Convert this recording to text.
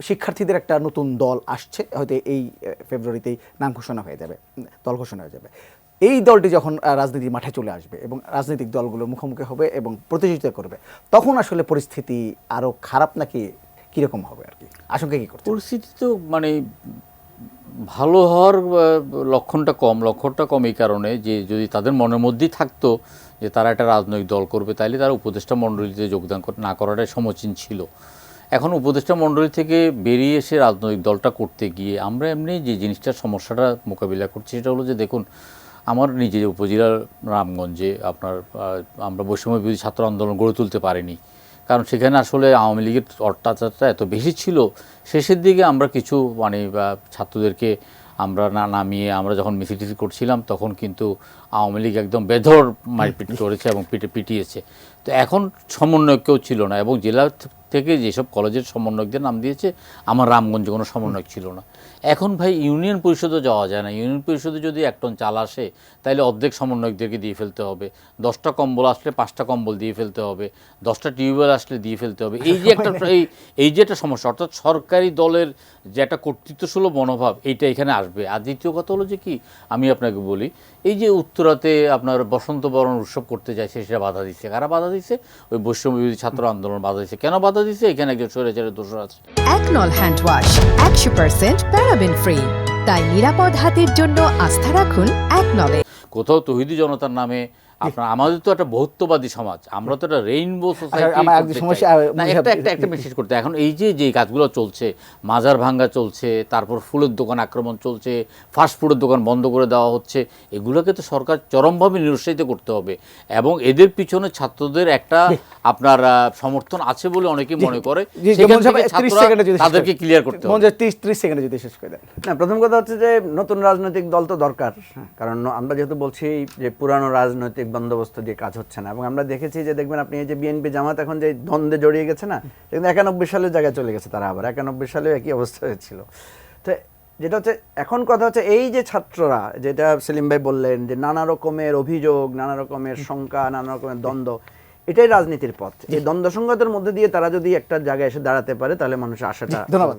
শিক্ষার্থীদের একটা নতুন দল আসছে, হয়তো এই ফেব্রুয়ারিতেই নাম ঘোষণা হয়ে যাবে, দল ঘোষণা হয়ে যাবে। এই দলটি যখন রাজনীতির মাঠে চলে আসবে এবং রাজনৈতিক দলগুলোর মুখোমুখি হবে এবং প্রতিযোগিতা করবে, তখন আসলে পরিস্থিতি আরও খারাপ নাকি কীরকম হবে আর কি আশঙ্কা কী করছে? পরিস্থিতি তো মানে ভালো হওয়ার লক্ষণটা কম এই কারণে যে যদি তাদের মনের মধ্যেই থাকতো যে তারা একটা রাজনৈতিক দল করবে, তাইলে তারা উপদেষ্টা মণ্ডলীতে যোগদান না করাটাই সমীচীন ছিল। এখন উপদেষ্টা মণ্ডলী থেকে বেরিয়ে এসে রাজনৈতিক দলটা করতে গিয়ে আমরা এমনি যে জিনিসটার সমস্যাটা মোকাবিলা করছি সেটা হলো যে দেখুন, আমার নিজের উপজেলার রামগঞ্জে আমরা বৈষম্য বিরোধী ছাত্র আন্দোলন গড়ে তুলতে পারিনি, কারণ সেখানে আসলে আওয়ামী লীগের অত্যাচারটা এত বেশি ছিল। শেষের দিকে আমরা কিছু ছাত্রদেরকে আমরা নামিয়ে আমরা যখন মিছিল করছিলাম তখন কিন্তু আওয়ামী লীগ একদম বেধড় মারপিট করেছে এবং পিটিয়েছে। তো এখন সমন্বয়ক কেউ ছিল না, এবং জেলা থেকে যেসব কলেজের সমন্বয়কদের নাম দিয়েছে, আমার রামগঞ্জে কোনো সমন্বয়ক ছিল না। এখন ভাই ইউনিয়ন পরিষদে যাওয়া যায় না। ইউনিয়ন পরিষদে যদি 1 টন চাল আসে তাহলে অর্ধেক সমন্বয়কদেরকে দিয়ে ফেলতে হবে, 10টা কম্বল আসলে 5টা কম্বল দিয়ে ফেলতে হবে, 10টা টিউবওয়েল আসলে দিয়ে ফেলতে হবে। এই যে একটা সমস্যা, অর্থাৎ সরকারি দলের যে একটা কর্তৃত্বসুলভ মনোভাব এইটা এখানে আসবে। আর দ্বিতীয় কথা হলো যে কি, আমি আপনাকে বলি, এই যে উত্তরাতে আপনার বসন্ত বরণ উৎসব করতে যায় সেটা বাধা দিচ্ছে। কারা বাধা দিচ্ছে? ওই বৈষম্য বিরোধী ছাত্র আন্দোলন বাধা দিচ্ছে। কেন বাধা দিচ্ছে? এখানে একজন স্বৈরাচারের দোষর আছে। একনল হ্যান্ড ওয়াশ 100% প্যারাবেন ফ্রি, তাই নিরাপদ হাতের জন্য আস্থা রাখুন একনলে। কোথাও তৌহিদি জনতার নামে আমাদের তো একটা বহুত্ববাদী সমাজ, আমরা তো একটা রেইনবো সোসাইটি একটা মেসেজ করতে। এখন এই যে কাজগুলো চলছে, মাজার ভাঙ্গা চলছে, তারপর ফুলের দোকান আক্রমণ চলছে, ফাস্টফুডের দোকান বন্ধ করে দেওয়া হচ্ছে, এগুলোকে তো সরকার চরমভাবে নিরুৎসাহিত করতে হবে। এবং এদের পিছনে ছাত্রদের একটা আপনার সমর্থন আছে বলে অনেকে মনে করে, তাদেরকে ক্লিয়ার করতে হবে। 30 সেকেন্ডে যদি শেষ করে দেন। না, প্রথম কথা হচ্ছে যে নতুন রাজনৈতিক দল তো দরকার, কারণ আমরা যেহেতু বলছি যে পুরানো রাজনৈতিক বন্দোবস্ত দিয়ে কাজ হচ্ছে না। এবং আমরা দেখেছি যে দেখবেন আপনি এই যে বিএনপি জামাত এখন যে দ্বন্দ্বে জড়িয়ে গেছে না, কিন্তু 91 সালের জায়গায় চলে গেছে তারা, আবার 91 সালেও একই অবস্থা হয়েছিল। তো যেটা হচ্ছে এখন কথা হচ্ছে এই যে ছাত্ররা, যেটা সেলিম ভাই বললেন যে নানা রকমের অভিযোগ, নানা রকমের শঙ্কা, নানা রকমের দ্বন্দ্ব, এটাই রাজনীতির পথ। এই দ্বন্দ্ব সংঘাতের মধ্যে দিয়ে তারা যদি একটা জায়গায় এসে দাঁড়াতে পারে তাহলে মানুষের আশাটা। ধন্যবাদ।